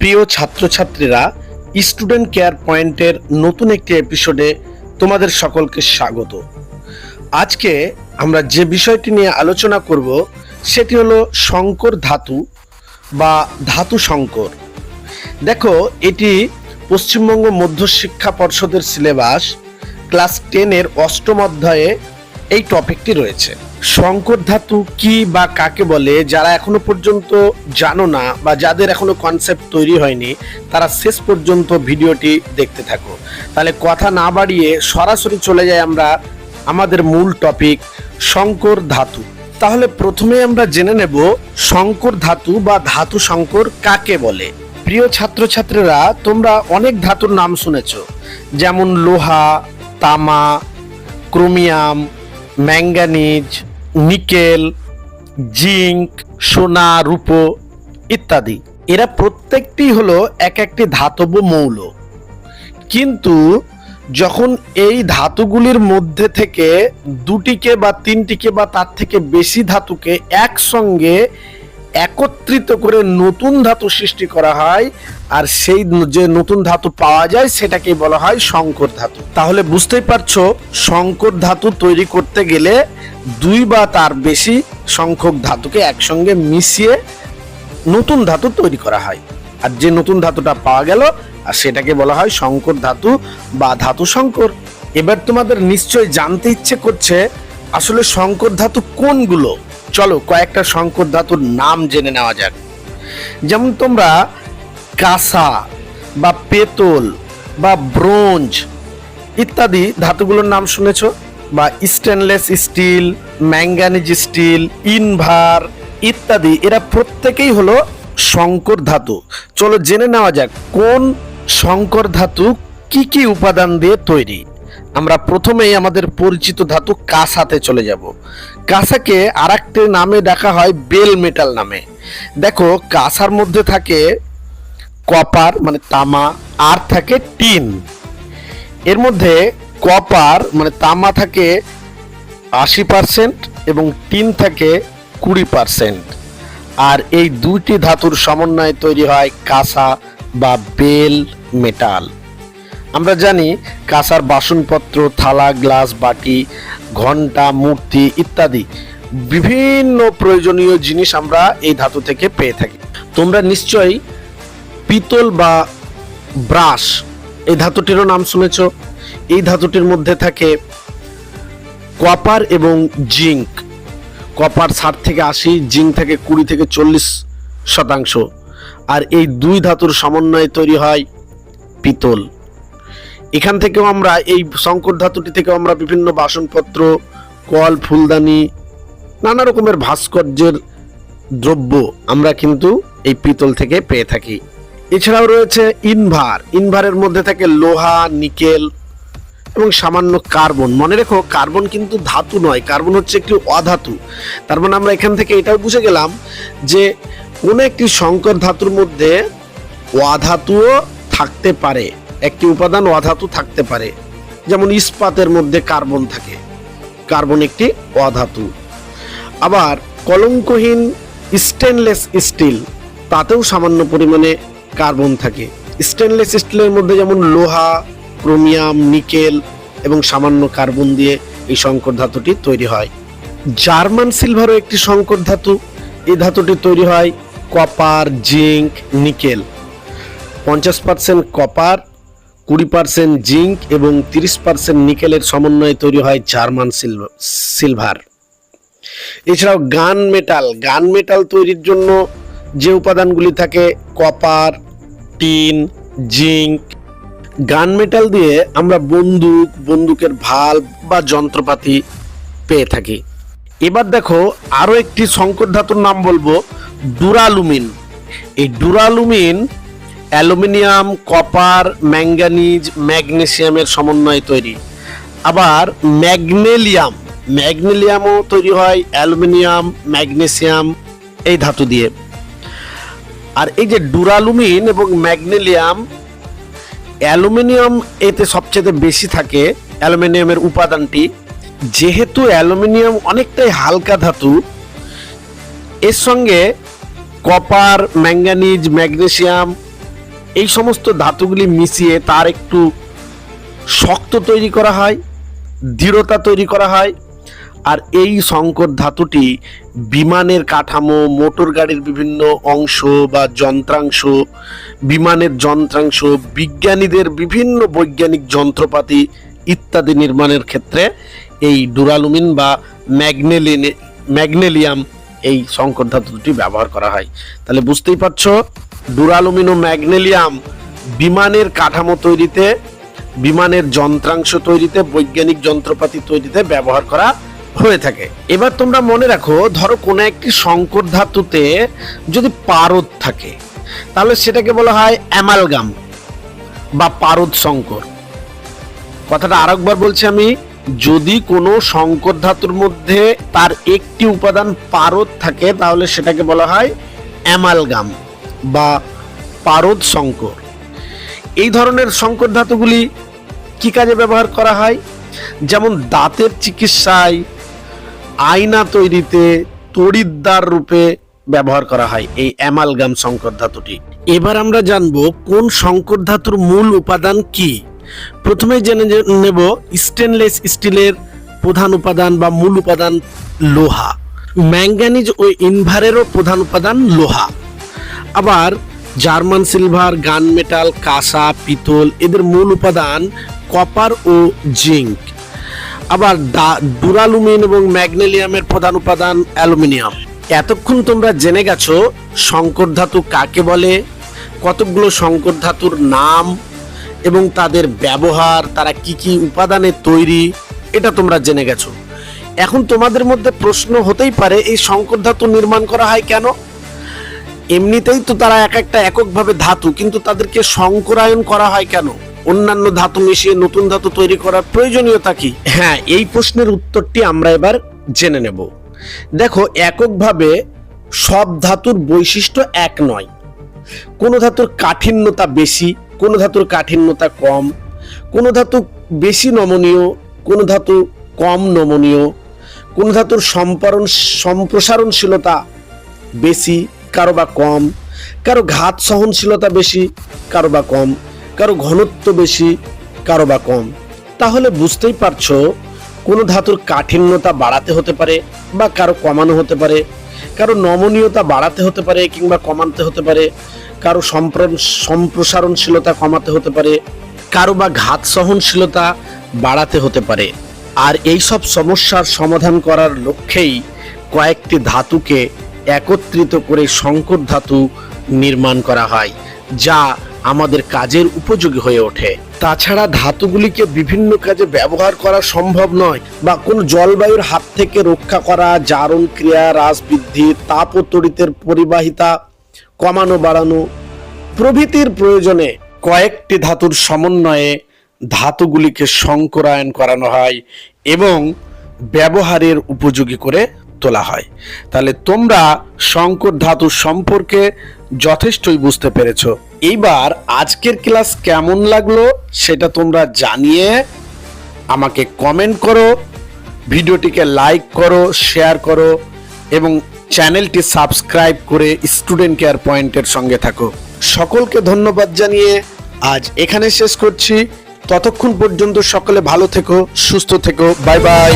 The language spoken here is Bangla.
প্রিয় ছাত্রছাত্রীরা, স্টুডেন্ট কেয়ার পয়েন্টের নতুন একটি এপিসোডে তোমাদের সকলকে স্বাগত। আজকে আমরা যে বিষয়টি নিয়ে আলোচনা করব সেটি হলো সংকর ধাতু বা ধাতু সংকর। দেখো, এটি পশ্চিমবঙ্গ মধ্যশিক্ষা পর্ষদের সিলেবাস ক্লাস 10-এর 8ম অধ্যায়ে এই টপিকটি রয়েছে। সংকর ধাতু কি বা কাকে বলে, যারা এখনো পর্যন্ত জানো না বা যাদের এখনো কনসেপ্ট তৈরি হয়নি, তারা শেষ পর্যন্ত ভিডিওটি দেখতে থাকো। তাহলে কথা না বাড়িয়ে সরাসরি চলে যাই আমরা আমাদের মূল টপিক সংকর ধাতু। তাহলে প্রথমে আমরা জেনে নেব সংকর ধাতু বা ধাতু সংকর কাকে বলে। প্রিয় ছাত্রছাত্রীরা, তোমরা অনেক ধাতুর নাম শুনেছ, যেমন লোহা, তামা, ক্রোমিয়াম, ম্যাঙ্গানিজ, নিকেল, জিঙ্ক, সোনা, রূপো ইত্যাদি। এরা প্রত্যেকটি হলো এক একটি ধাতব মৌল। কিন্তু যখন এই ধাতুগুলির মধ্যে থেকে দুটিকে বা তিনটিকে বা তার থেকে বেশি ধাতুকে একসঙ্গে একত্রিত করে নতুন ধাতু সৃষ্টি করা হয়, আর সেই যে নতুন ধাতু পাওয়া যায় সেটাকে বলা হয় সংকর ধাতু। তাহলে বুঝতেই পারছো, সংকর ধাতু তৈরি করতে গেলে দুই বা তার বেশি সংখ্যক ধাতুকে একসঙ্গে মিশিয়ে নতুন ধাতু তৈরি করা হয়, আর যে নতুন ধাতুটা পাওয়া গেল আর সেটাকে বলা হয় সংকর ধাতু বা ধাতু সংকর। এবার তোমাদের নিশ্চয় জানতে ইচ্ছে করছে আসলে সংকর ধাতু কোনগুলো। চলো কয়েকটা সংকর ধাতুর নাম জেনে নেওয়া যাক। যেমন তোমরা কাঁসা বা পেতল বা ব্রোঞ্জ ইত্যাদি ধাতুগুলোর নাম শুনেছ, বা স্টেনলেস স্টিল, ম্যাঙ্গানিজ স্টিল, ইনভার ইত্যাদি। এরা প্রত্যেকেই হলো সংকর ধাতু। চলো জেনে নেওয়া যাক কোন সংকর ধাতু কি কি উপাদান দিয়ে তৈরি। আমরা প্রথমেই আমাদের পরিচিত ধাতু কাঁসাতে চলে যাব। কাঁসাকে আর একটি নামে ডাকা হয় বেল মেটাল নামে। দেখো, কাঁসার মধ্যে থাকে কপার মানে তামা, আর থাকে টিন। এর মধ্যে কপার মানে তামা থাকে 80% এবং টিন থাকে 20%। আর এই দুইটি ধাতুর সমন্বয়ে তৈরি হয় কাঁসা বা বেল মেটাল। আমরা জানি কাঁসার বাসনপত্র, থালা, গ্লাস, বাটি, ঘন্টা, মূর্তি ইত্যাদি বিভিন্ন প্রয়োজনীয় জিনিস আমরা এই ধাতু থেকে পেয়ে থাকি। তোমরা নিশ্চয়ই পিতল বা ব্রাশ এই ধাতুটিরও নাম শুনেছ। এই ধাতুটির মধ্যে থাকে কপার এবং জিঙ্ক। কপার 60 থেকে 80, জিঙ্ক থাকে 20 থেকে 40%। আর এই দুই ধাতুর সমন্বয়ে তৈরি হয় পিতল। এখান থেকেও আমরা এই সংকর ধাতুটি থেকে আমরা বিভিন্ন বাসনপত্র, কল, ফুলদানি, নানা রকমের ভাস্কর্যের দ্রব্য আমরা কিন্তু এই পিতল থেকে পেয়ে থাকি। এছাড়াও রয়েছে ইনভার। ইনভারের মধ্যে থাকে লোহা, নিকেল এবং সামান্য কার্বন। মনে রেখো, কার্বন কিন্তু ধাতু নয়, কার্বন হচ্ছে একটি অধাতু। তার মানে আমরা এখান থেকে এটাও বুঝে গেলাম যে কোনো একটি সংকর ধাতুর মধ্যে অধাতুও থাকতে পারে, একটি উপাদান অধাতু থাকতে পারে। যেমন ইস্পাতের মধ্যে কার্বন থাকে, কার্বন একটি অধাতু। আবার কলঙ্কহীন স্টেনলেস স্টিল, তাতেও সামান্য পরিমাণে কার্বন থাকে। স্টেনলেস স্টিলের মধ্যে যেমন লোহা, ক্রোমিয়াম, নিকেল এবং সামান্য কার্বন দিয়ে এই সংকর ধাতুটি তৈরি হয়। জার্মান সিলভারও একটি সংকর ধাতু। এই ধাতুটি তৈরি হয় copper, zinc, nickel. 50% copper, 20% zinc এবং 30% নিকেলের সমন্বয়ে তৈরি হয় জার্মান সিলভার। এছাড়াও গান মেটাল তৈরির জন্য যে উপাদানগুলি থাকে কপার, টিন, জিঙ্ক। গান মেটাল দিয়ে আমরা বন্দুকের ভাল্ব বা যন্ত্রপাতি পেয়ে থাকি। এবার দেখো, আরো একটি সংকর ধাতুর নাম বলবো, ডুরালুমিন। এই ডুরালুমিন অ্যালুমিনিয়াম, কপার, ম্যাঙ্গানিজ, ম্যাগনেসিয়ামের সমন্বয়ে তৈরি। আবার ম্যাগনেলিয়ামও তৈরি হয় অ্যালুমিনিয়াম, ম্যাগনেসিয়াম এই ধাতু দিয়ে। আর এই যে ডুরালুমিন এবং ম্যাগনেলিয়াম, অ্যালুমিনিয়াম এতে সবচেয়ে বেশি থাকে, অ্যালুমিনিয়ামের উপাদানটি। যেহেতু অ্যালুমিনিয়াম অনেকটাই হালকা ধাতু, এর সঙ্গে কপার, ম্যাঙ্গানিজ, ম্যাগনেসিয়াম এই সমস্ত ধাতুগুলি মিশিয়ে তার একটু শক্ত তৈরি করা হয়, দৃঢ়তা তৈরি করা হয়। আর এই সংকর ধাতুটি বিমানের কাঠামো, মোটর গাড়ির বিভিন্ন অংশ বা যন্ত্রাংশ, বিমানের যন্ত্রাংশ, বিজ্ঞানীদের বিভিন্ন বৈজ্ঞানিক যন্ত্রপাতি ইত্যাদি নির্মাণের ক্ষেত্রে এই ডুরালুমিন বা ম্যাগনেলিয়াম এই সংকর ধাতু দুটি ব্যবহার করা হয়। তাহলে বুঝতেই পারছো, ডুরালুমিন ও ম্যাগনেলিয়াম বিমানের কাঠামো তৈরিতে, বিমানের যন্ত্রাংশ তৈরিতে, বৈজ্ঞানিক যন্ত্রপাতি তৈরিতে ব্যবহার করা হয়ে থাকে। এবার তোমরা মনে রাখো, ধরো কোনো একটি সংকর ধাতুতে যদি পারদ থাকে তাহলে সেটাকে বলা হয় অ্যামালগাম বা পারদ সংকর। কথাটা আরেকবার বলছি আমি, যদি কোনো সংকর ধাতুর মধ্যে তার একটি উপাদান পারদ থাকে তাহলে সেটাকে বলা হয় অ্যামালগাম বা পারদ সংকর। এই ধরনের সংকর ধাতুগুলি কি কাজে ব্যবহার করা হয়? যেমন দাঁতের চিকিৎসায়, আয়না তৈরিতে, তড়িৎদ্বার রূপে ব্যবহার করা হয় এই অ্যামালগাম সংকর ধাতুটি। এবার আমরা জানবো কোন সংকর ধাতুর মূল উপাদান কি। প্রথমে জেনে নেব স্টেনলেস স্টিলের প্রধান উপাদান বা মূল উপাদান লোহা। ম্যাঙ্গানিজ ও ইনভারেরও প্রধান উপাদান লোহা। আবার জার্মান সিলভার, গান মেটাল, কাঁসা, পিতল এদের মূল উপাদান কপার ও জিঙ্ক। আবার ডুরালুমিন এবং ম্যাগনেলিয়ামের প্রধান উপাদান অ্যালুমিনিয়াম। এতক্ষণ তোমরা জেনে গেছো সংকর ধাতু কাকে বলে, কতগুলো সংকর ধাতুর নাম এবং তাদের ব্যবহার, তারা কি কি উপাদানে তৈরি, এটা তোমরা জেনে গেছো। এখন তোমাদের মধ্যে প্রশ্ন হতেই পারে, এই সংকর ধাতু নির্মাণ করা হয় কেন? এমনিতেই তো তারা এক একটা এককভাবে ধাতু, কিন্তু তাদেরকে সংকরায়ন করা হয় কেন? অন্যান্য ধাতু মিশিয়ে নতুন ধাতু তৈরি করার প্রয়োজনীয়তা কি? হ্যাঁ, এই প্রশ্নের উত্তরটি আমরা এবার জেনে নেব। দেখো, এককভাবে সব ধাতুর বৈশিষ্ট্য এক নয়। কোন ধাতুর কাঠিন্যতা বেশি, কোন ধাতুর কাঠিন্যতা কম, কোন ধাতু বেশি নমনীয়, কোন ধাতু কম নমনীয়, কোন ধাতুর সম্প্রসারণশীলতা বেশি, কারো বা কম, কারো ঘাত সহনশীলতা বেশি, কারো বা কম, কারো ঘনত্ব বেশি, কারো বা কম। তাহলে বুঝতেই পারছো, কোনো ধাতুর কাঠিন্যতা বাড়াতে হতে পারে বা কারো কমানো হতে পারে, কারো নমনীয়তা বাড়াতে হতে পারে কিংবা কমাতে হতে পারে, কারো সম্প্রসারণশীলতা কমাতে হতে পারে, কারো বা ঘাত সহনশীলতা বাড়াতে হতে পারে। আর এই সব সমস্যার সমাধান করার লক্ষ্যেই কয়েকটি ধাতুকে একত্রিত করে সংকর ধাতু নির্মাণ করা হয়, যা আমাদের কাজের উপযোগী হয়ে ওঠে। তাছাড়া ধাতুগুলিকে বিভিন্ন কাজে ব্যবহার করা সম্ভব নয়, বা কোনো জলবায়ুর হাত থেকে রক্ষা করা, জারণ ক্রিয়া, হ্রাস বৃদ্ধি, তাপ ও তড়িতের পরিবাহিতা কমানো বাড়ানো প্রভৃতির প্রয়োজনে কয়েকটি ধাতুর সমন্বয়ে ধাতুগুলিকে সংকরায়ন করানো হয় এবং ব্যবহারের উপযোগী করে তোলা হয়। তাহলে তোমরা সংকর ধাতু সম্পর্কে যথেষ্টই বুঝতে পেরেছো। এইবার আজকের ক্লাস কেমন লাগলো সেটা তোমরা জানিয়ে আমাকে কমেন্ট করো, ভিডিওটিকে লাইক করো, শেয়ার করো এবং চ্যানেলটি সাবস্ক্রাইব করে স্টুডেন্ট কেয়ার পয়েন্টের সঙ্গে থাকো। সকলকে ধন্যবাদ জানিয়ে আজ এখানে শেষ করছি। ততক্ষণ পর্যন্ত সকলে ভালো থেকো, সুস্থ থেকো। Bye bye.